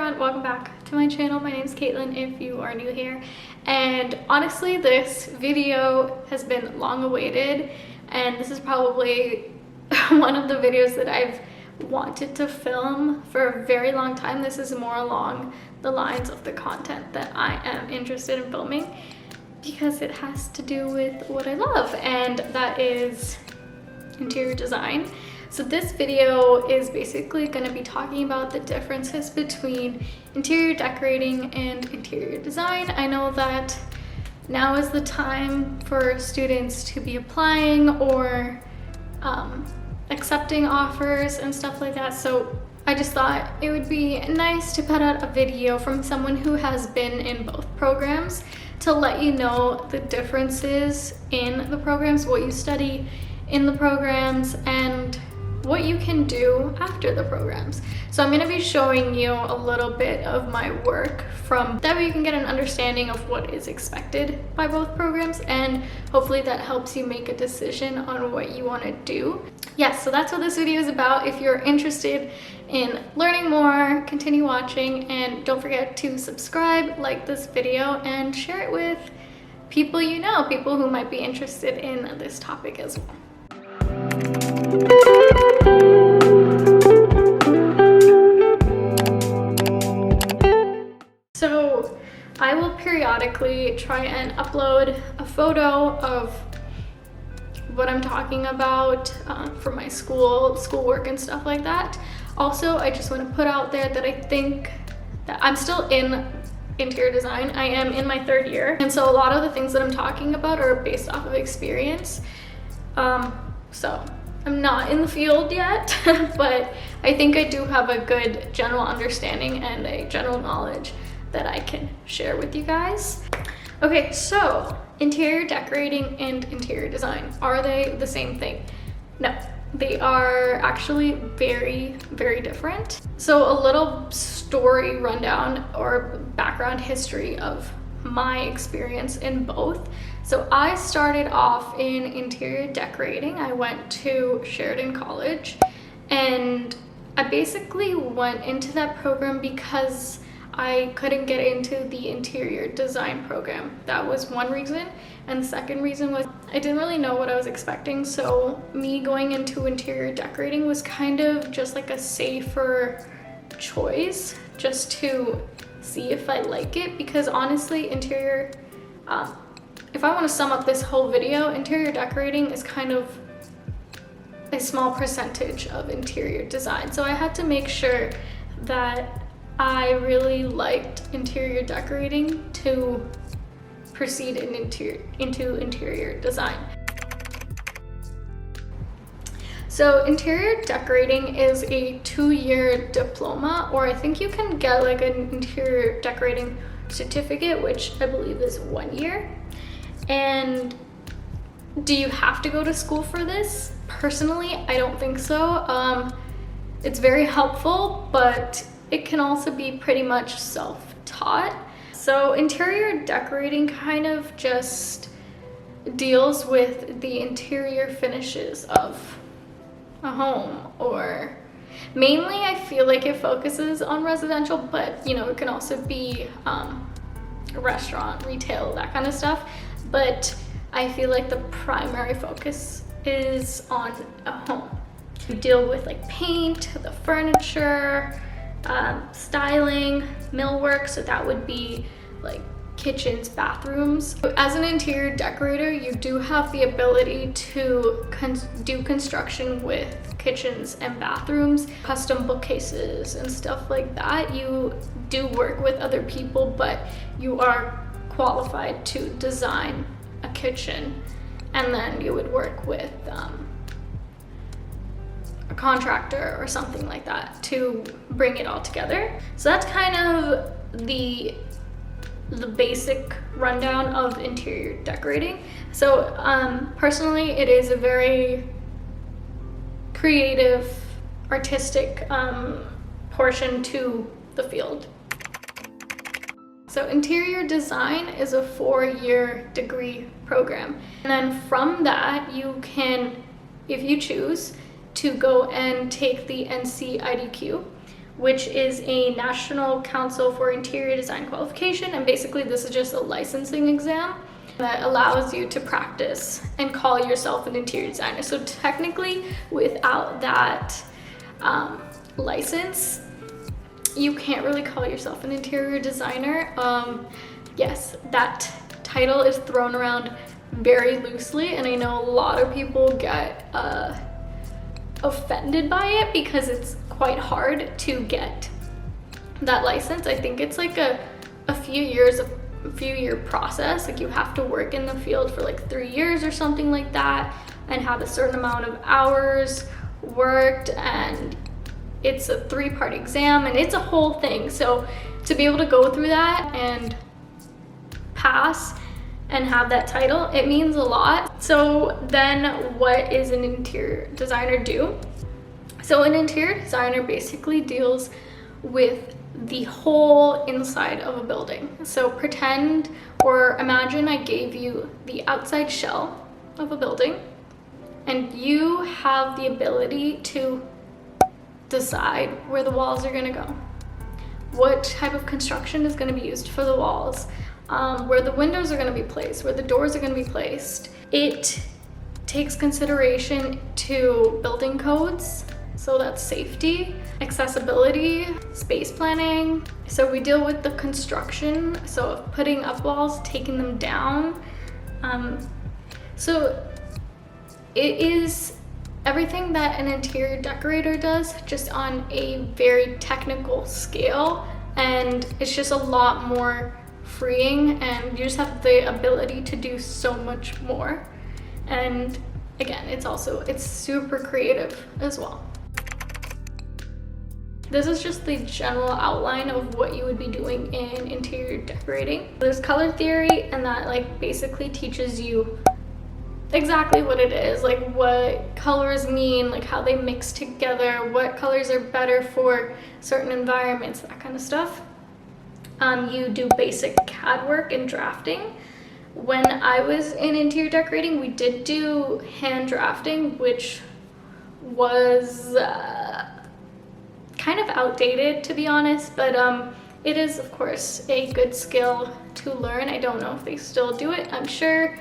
everyone, welcome back to my channel. My name is Caitlin if you are new here, and honestly this video has been long awaited, and this is probably one of the videos that I've wanted to film for a very long time. This is more along the lines of the content that I am interested in filming because it has to do with what I love, and that is interior design. So this video is basically going to be talking about the differences between interior decorating and interior design. I know that now is the time for students to be applying or accepting offers and stuff like that. So I just thought it would be nice to put out a video from someone who has been in both programs to let you know the differences in the programs, what you study in the programs, and what you can do after the programs. So I'm going to be showing you a little bit of my work from that way you can get an understanding of what is expected by both programs, and hopefully that helps you make a decision on what you want to do. Yes, so that's what this video is about. If you're interested in learning more, continue watching, and don't forget to subscribe, like this video, and share it with people you know, people who might be interested in this topic as well. So I will periodically try and upload a photo of what I'm talking about for my schoolwork and stuff like that. Also, I just want to put out there that I think that I'm still in interior design. I am in my third year, and so a lot of the things that I'm talking about are based off of experience. So I'm not in the field yet, but I think I do have a good general understanding and a general knowledge that I can share with you guys. Okay, so interior decorating and interior design, are they the same thing? No, they are actually very, very different. So a little story rundown or background history of my experience in both. So I started off in interior decorating. I went to Sheridan College, and I basically went into that program because I couldn't get into the interior design program. That was one reason. And the second reason was I didn't really know what I was expecting. So me going into interior decorating was kind of just like a safer choice, just to see if I like it. Because honestly, interior, if I want to sum up this whole video, interior decorating is kind of a small percentage of interior design. So I had to make sure that I really liked interior decorating to proceed into interior design. So interior decorating is a 2-year diploma, or I think you can get like an interior decorating certificate, which I believe is 1 year. And do you have to go to school for this? Personally, I don't think so. It's very helpful, but it can also be pretty much self-taught. So interior decorating kind of just deals with the interior finishes of a home, or mainly I feel like it focuses on residential, but you know, it can also be a restaurant, retail, that kind of stuff. But I feel like the primary focus is on a home. You deal with like paint, the furniture, styling, millwork, so that would be like kitchens, bathrooms. As an interior decorator, you do have the ability to do construction with kitchens and bathrooms, custom bookcases and stuff like that. You do work with other people, but you are qualified to design a kitchen, and then you would work with a contractor or something like that to bring it all together. So that's kind of the basic rundown of interior decorating. So personally, it is a very creative, artistic portion to the field. So interior design is a 4-year degree program. And then from that, you can, if you choose, to go and take the NC IDQ, which is a National Council for Interior Design qualification. And basically this is just a licensing exam that allows you to practice and call yourself an interior designer. So technically, without that license, you can't really call yourself an interior designer. Yes, that title is thrown around very loosely, and I know a lot of people get offended by it because it's quite hard to get that license. I think it's like a few year process. Like you have to work in the field for like 3 years or something like that and have a certain amount of hours worked, and it's a 3-part exam and it's a whole thing. So to be able to go through that and pass and have that title, it means a lot. So then what is an interior designer do? So an interior designer basically deals with the whole inside of a building. So pretend or imagine I gave you the outside shell of a building, and you have the ability to decide where the walls are gonna go, what type of construction is gonna be used for the walls, where the windows are gonna be placed, where the doors are gonna be placed. It takes consideration to building codes, so that's safety, accessibility, space planning. So we deal with the construction, so of putting up walls, taking them down. So it is everything that an interior decorator does, just on a very technical scale, and it's just a lot more freeing, and you just have the ability to do so much more. And again, it's super creative as well. This is just the general outline of what you would be doing in interior decorating. There's color theory, and that like basically teaches you exactly what it is, like what colors mean, like how they mix together, what colors are better for certain environments, that kind of stuff. You do basic CAD work and drafting. When I was in interior decorating, we did do hand drafting, which was kind of outdated, to be honest, but it is of course a good skill to learn. I don't know if they still do it. I'm sure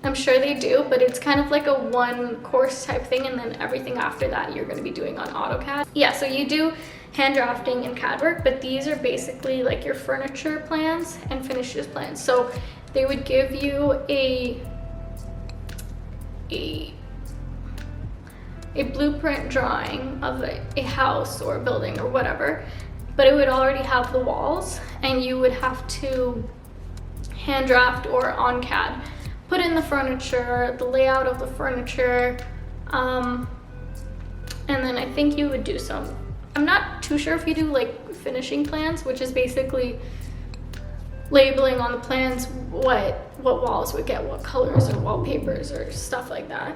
they do, but it's kind of like a one course type thing, and then everything after that you're going to be doing on AutoCAD. Yeah, so you do hand drafting and CAD work, but these are basically like your furniture plans and finishes plans. So they would give you a blueprint drawing of a house or a building or whatever, but it would already have the walls, and you would have to hand draft or on CAD put in the furniture, the layout of the furniture, and then I think you would do some, I'm not too sure if you do like finishing plans, which is basically labeling on the plans what walls would get what colors or wallpapers or stuff like that.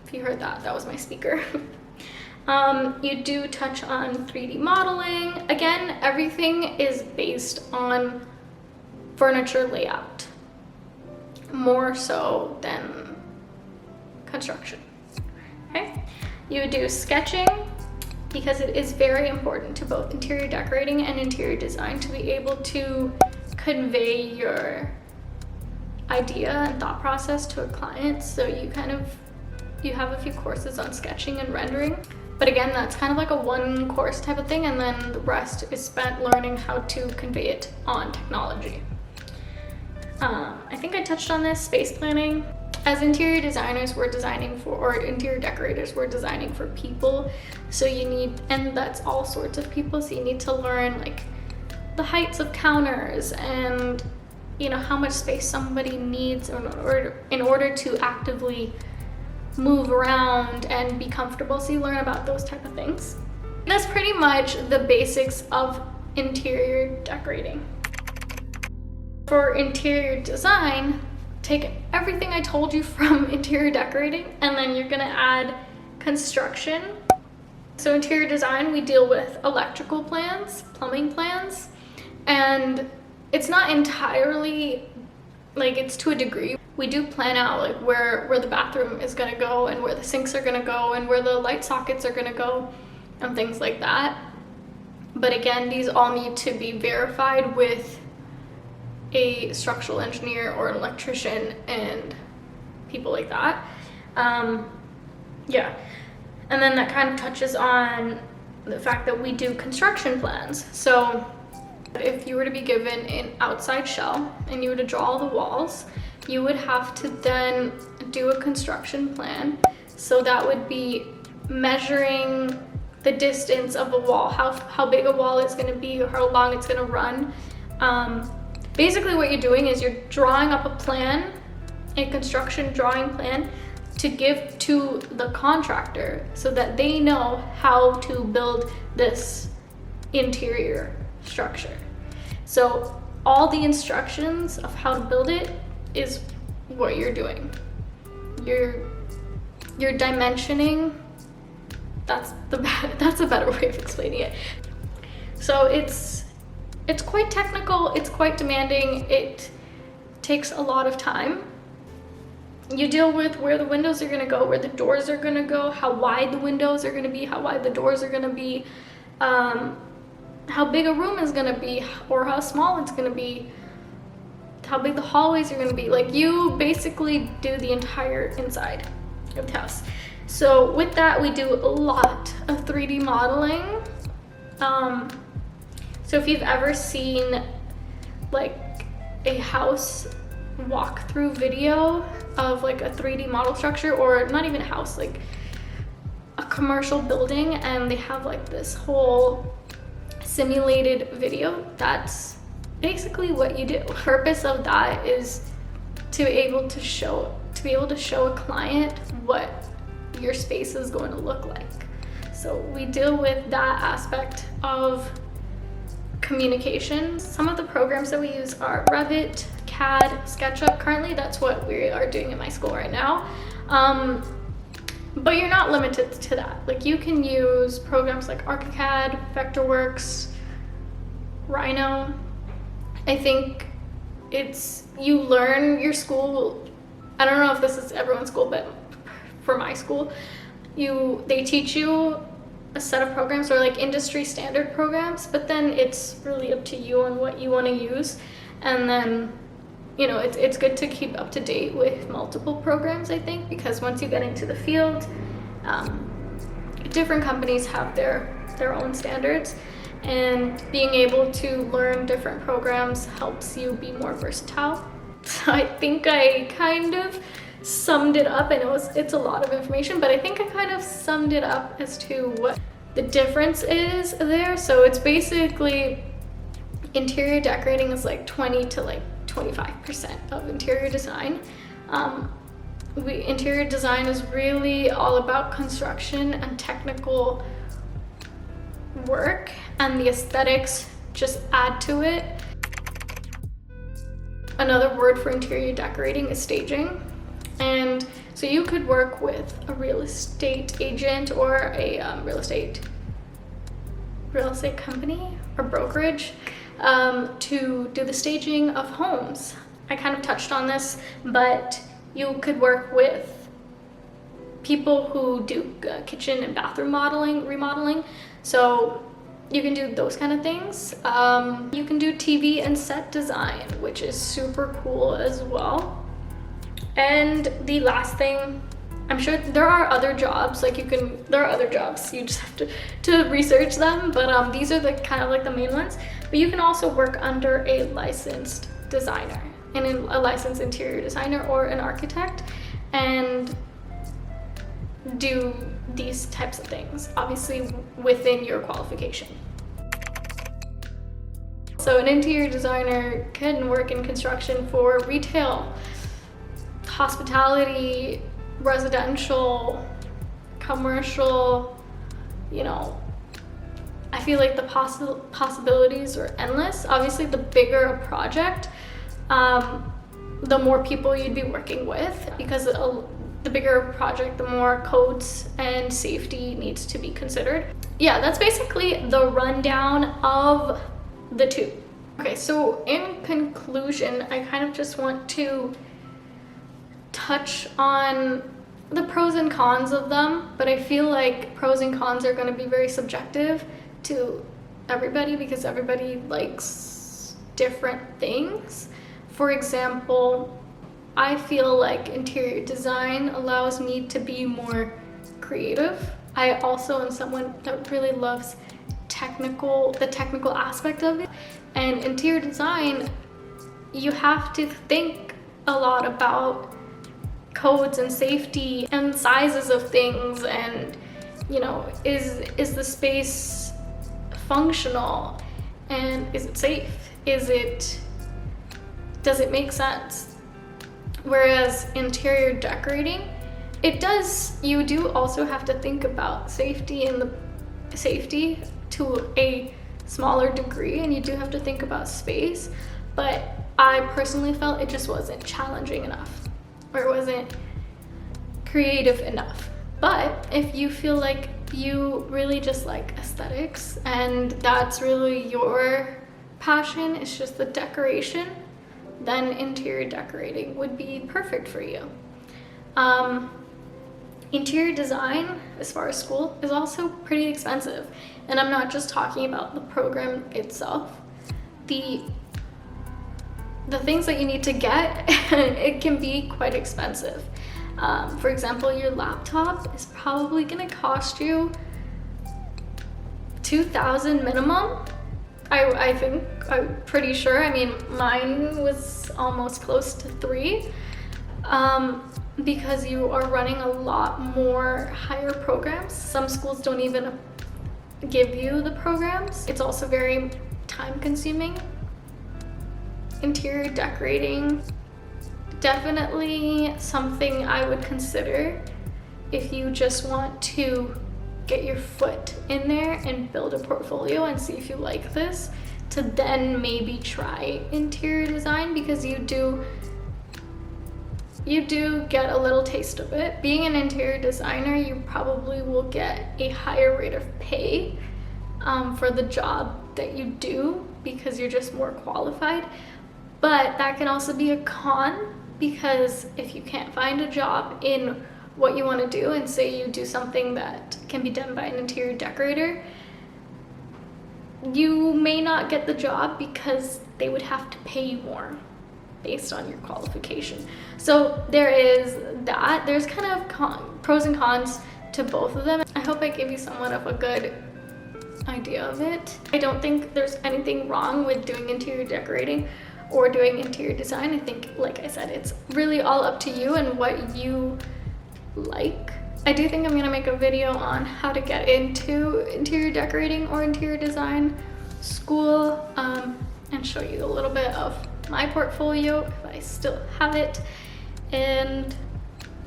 If you heard that, that was my speaker. You do touch on 3D modeling. Again, everything is based on furniture layout, more so than construction. Okay, you would do sketching, because it is very important to both interior decorating and interior design to be able to convey your idea and thought process to a client. So you have a few courses on sketching and rendering, but again, that's kind of like a one course type of thing, and then the rest is spent learning how to convey it on technology. I think I touched on this, space planning. As interior designers, we're designing for, or interior decorators, we're designing for people. So you need, and that's all sorts of people, so you need to learn like the heights of counters and how much space somebody needs in order to actively move around and be comfortable. So you learn about those type of things. And that's pretty much the basics of interior decorating. For interior design, take everything I told you from interior decorating, and then you're gonna add construction. So interior design, we deal with electrical plans, plumbing plans, and it's not entirely, like, it's to a degree. We do plan out like where the bathroom is gonna go, and where the sinks are gonna go, and where the light sockets are gonna go, and things like that. But again, these all need to be verified with a structural engineer or an electrician and people like that. Yeah. And then that kind of touches on the fact that we do construction plans. So if you were to be given an outside shell and you were to draw all the walls, you would have to then do a construction plan. So that would be measuring the distance of a wall, how big a wall is going to be, or how long it's going to run. Basically what you're doing is you're drawing up a plan, a construction drawing plan, to give to the contractor so that they know how to build this interior structure. So all the instructions of how to build it is what you're doing. You're dimensioning. That's a better way of explaining it. So it's quite technical, it's quite demanding, it takes a lot of time. You deal with where the windows are gonna go, where the doors are gonna go, how wide the windows are gonna be, how wide the doors are gonna be, how big a room is gonna be, or how small it's gonna be, how big the hallways are gonna be. Like, you basically do the entire inside of the house. So with that, we do a lot of 3D modeling. So if you've ever seen like a house walkthrough video of like a 3D model structure, or not even a house, like a commercial building, and they have like this whole simulated video, that's basically what you do. The purpose of that is to be able to show a client what your space is going to look like. So we deal with that aspect of communication. Some of the programs that we use are Revit, CAD, SketchUp. Currently, that's what we are doing in my school right now. But you're not limited to that. Like, you can use programs like ArchiCAD, Vectorworks, Rhino. I think you learn your school. I don't know if this is everyone's school, but for my school, they teach you a set of programs, or like industry standard programs, but then it's really up to you on what you want to use. And then, you know, it's good to keep up to date with multiple programs, I think, because once you get into the field, different companies have their own standards, and being able to learn different programs helps you be more versatile. So I think I kind of summed it up. I know it's a lot of information, but I think I kind of summed it up as to what the difference is there. So it's basically interior decorating is like 20 to like 25% of interior design. Interior design is really all about construction and technical work, and the aesthetics just add to it. Another word for interior decorating is staging. And so you could work with a real estate agent or a real estate company or brokerage to do the staging of homes. I kind of touched on this, but you could work with people who do kitchen and bathroom remodeling. So you can do those kind of things. You can do TV and set design, which is super cool as well. And the last thing, I'm sure there are other jobs, there are other jobs, you just have to research them, but these are the kind of like the main ones. But you can also work under a licensed designer, and a licensed interior designer or an architect, and do these types of things, obviously within your qualification. So an interior designer can work in construction for retail, hospitality, residential, commercial, you know, I feel like the possibilities are endless. Obviously, the bigger a project, the more people you'd be working with, because the bigger a project, the more codes and safety needs to be considered. Yeah, that's basically the rundown of the two. Okay, so in conclusion, I kind of just want to touch on the pros and cons of them, but I feel like pros and cons are going to be very subjective to everybody because everybody likes different things. For example, I feel like interior design allows me to be more creative. I also am someone that really loves the technical aspect of it. And interior design, you have to think a lot about codes and safety and sizes of things, and you know, is the space functional, and is it safe? Does it make sense? Whereas interior decorating, you do also have to think about safety to a smaller degree, and you do have to think about space, but I personally felt it just wasn't challenging enough, or it wasn't creative enough. But if you feel like you really just like aesthetics and that's really your passion, it's just the decoration, then interior decorating would be perfect for you. Interior design, as far as school, is also pretty expensive. And I'm not just talking about the program itself. The things that you need to get, it can be quite expensive. For example, your laptop is probably gonna cost you $2,000 minimum. I think, I'm pretty sure. I mean, mine was almost close to $3,000. Because you are running a lot more higher programs. Some schools don't even give you the programs. It's also very time consuming. Interior decorating, definitely something I would consider if you just want to get your foot in there and build a portfolio and see if you like this, to then maybe try interior design, because you do get a little taste of it. Being an interior designer, you probably will get a higher rate of pay for the job that you do because you're just more qualified. But that can also be a con, because if you can't find a job in what you want to do, and say you do something that can be done by an interior decorator, you may not get the job because they would have to pay you more based on your qualification. So there is that. There's kind of pros and cons to both of them. I hope I gave you somewhat of a good idea of it. I don't think there's anything wrong with doing interior decorating or doing interior design. I think, like I said, it's really all up to you and what you like. I do think I'm gonna make a video on how to get into interior decorating or interior design school, and show you a little bit of my portfolio if I still have it. And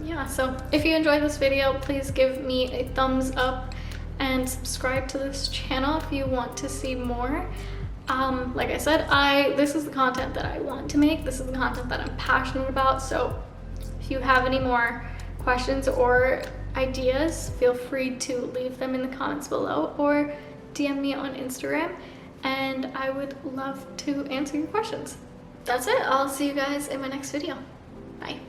yeah, so if you enjoyed this video, please give me a thumbs up and subscribe to this channel if you want to see more. Like I said, this is the content that I want to make. This is the content that I'm passionate about. So if you have any more questions or ideas, feel free to leave them in the comments below or DM me on Instagram, and I would love to answer your questions. That's it. I'll see you guys in my next video. Bye.